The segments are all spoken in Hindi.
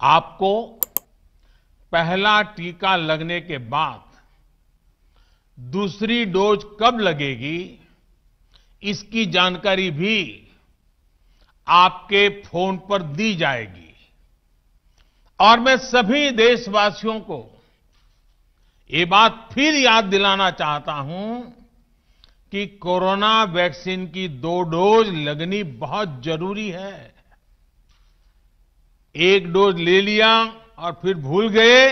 आपको पहला टीका लगने के बाद दूसरी डोज कब लगेगी, इसकी जानकारी भी आपके फोन पर दी जाएगी। और मैं सभी देशवासियों को ये बात फिर याद दिलाना चाहता हूं कि कोरोना वैक्सीन की 2 डोज लगनी बहुत जरूरी है। एक डोज ले लिया और फिर भूल गए,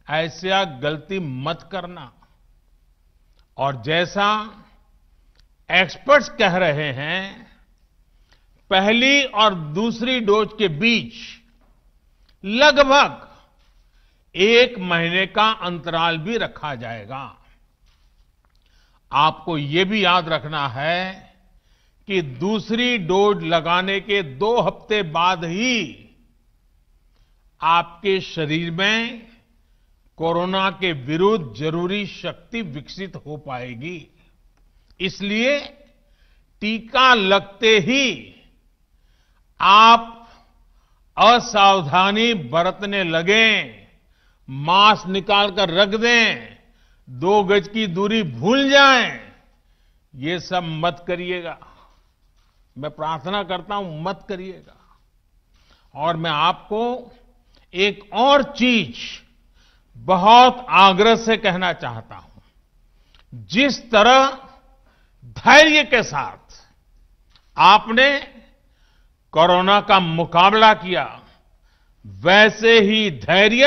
ऐसा गलती मत करना। और जैसा एक्सपर्ट्स कह रहे हैं, पहली और दूसरी डोज के बीच लगभग 1 महीने का अंतराल भी रखा जाएगा। आपको ये भी याद रखना है कि दूसरी डोज लगाने के 2 हफ्ते बाद ही आपके शरीर में कोरोना के विरुद्ध जरूरी शक्ति विकसित हो पाएगी। इसलिए टीका लगते ही आप असावधानी बरतने लगें, मास्क निकालकर रख दें, 2 गज की दूरी भूल जाएं, ये सब मत करिएगा। मैं प्रार्थना करता हूं, मत करिएगा। और मैं आपको एक और चीज बहुत आग्रह से कहना चाहता हूं। जिस तरह धैर्य के साथ आपने कोरोना का मुकाबला किया, वैसे ही धैर्य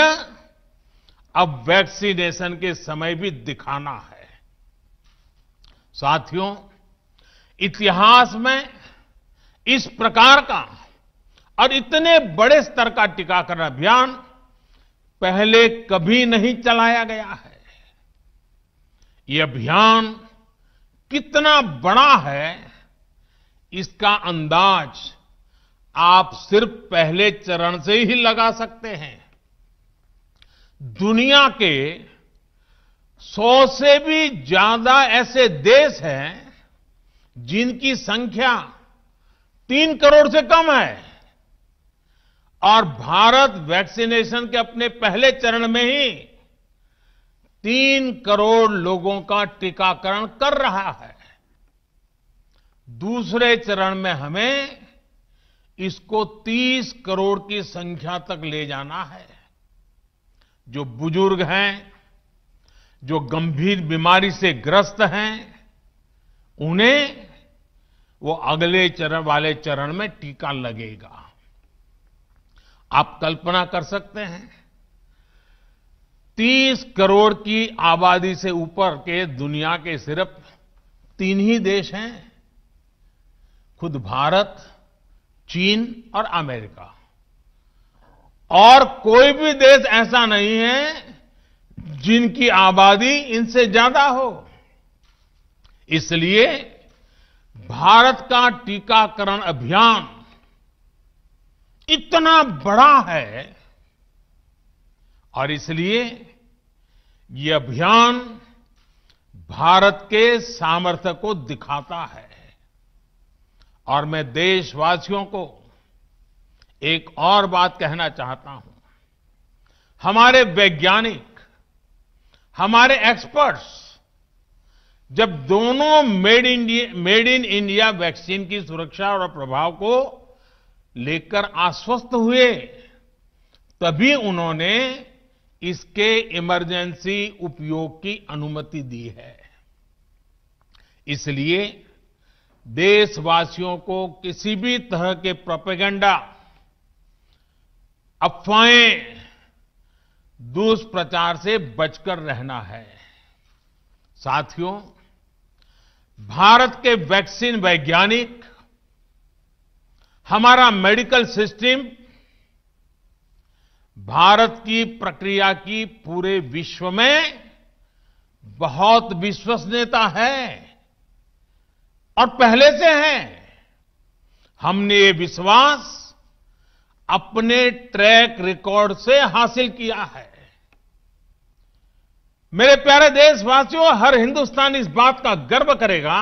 अब वैक्सीनेशन के समय भी दिखाना है। साथियों, इतिहास में इस प्रकार का और इतने बड़े स्तर का टीकाकरण अभियान पहले कभी नहीं चलाया गया है। ये अभियान कितना बड़ा है, इसका अंदाज आप सिर्फ पहले चरण से ही लगा सकते हैं। दुनिया के 100 से भी ज्यादा ऐसे देश हैं जिनकी संख्या 3 करोड़ से कम है, और भारत वैक्सीनेशन के अपने पहले चरण में ही 3 करोड़ लोगों का टीकाकरण कर रहा है। दूसरे चरण में हमें इसको 30 करोड़ की संख्या तक ले जाना है। जो बुजुर्ग हैं, जो गंभीर बीमारी से ग्रस्त हैं, उन्हें वो अगले वाले चरण में टीका लगेगा। आप कल्पना कर सकते हैं, 30 करोड़ की आबादी से ऊपर के दुनिया के सिर्फ 3 ही देश हैं, खुद भारत, चीन और अमेरिका। और कोई भी देश ऐसा नहीं है जिनकी आबादी इनसे ज्यादा हो। इसलिए भारत का टीकाकरण अभियान इतना बड़ा है, और इसलिए ये अभियान भारत के सामर्थ्य को दिखाता है। और मैं देशवासियों को एक और बात कहना चाहता हूं। हमारे वैज्ञानिक, हमारे एक्सपर्ट्स जब दोनों मेड इन इंडिया वैक्सीन की सुरक्षा और प्रभाव को लेकर आश्वस्त हुए, तभी उन्होंने इसके इमरजेंसी उपयोग की अनुमति दी है। इसलिए देशवासियों को किसी भी तरह के प्रोपेगेंडा, अफवाहें, दुष्प्रचार से बचकर रहना है। साथियों, भारत के वैक्सीन वैज्ञानिक, हमारा मेडिकल सिस्टम भारत की प्रक्रिया की पूरे विश्व में बहुत विश्वसनीयता है और पहले से है। हमने ये विश्वास अपने ट्रैक रिकॉर्ड से हासिल किया है। मेरे प्यारे देशवासियों, हर हिंदुस्तानी इस बात का गर्व करेगा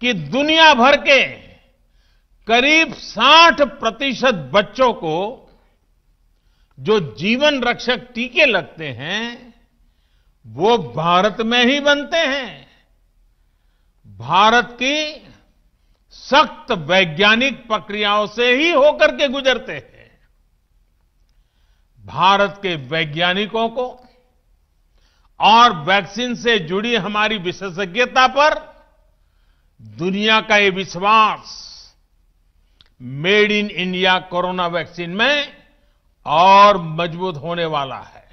कि दुनिया भर के करीब 60% बच्चों को जो जीवन रक्षक टीके लगते हैं वो भारत में ही बनते हैं। भारत की सख्त वैज्ञानिक प्रक्रियाओं से ही होकर के गुजरते हैं। भारत के वैज्ञानिकों को और वैक्सीन से जुड़ी हमारी विशेषज्ञता पर दुनिया का ये विश्वास made in India corona vaccine में और मजबूत होने वाला है।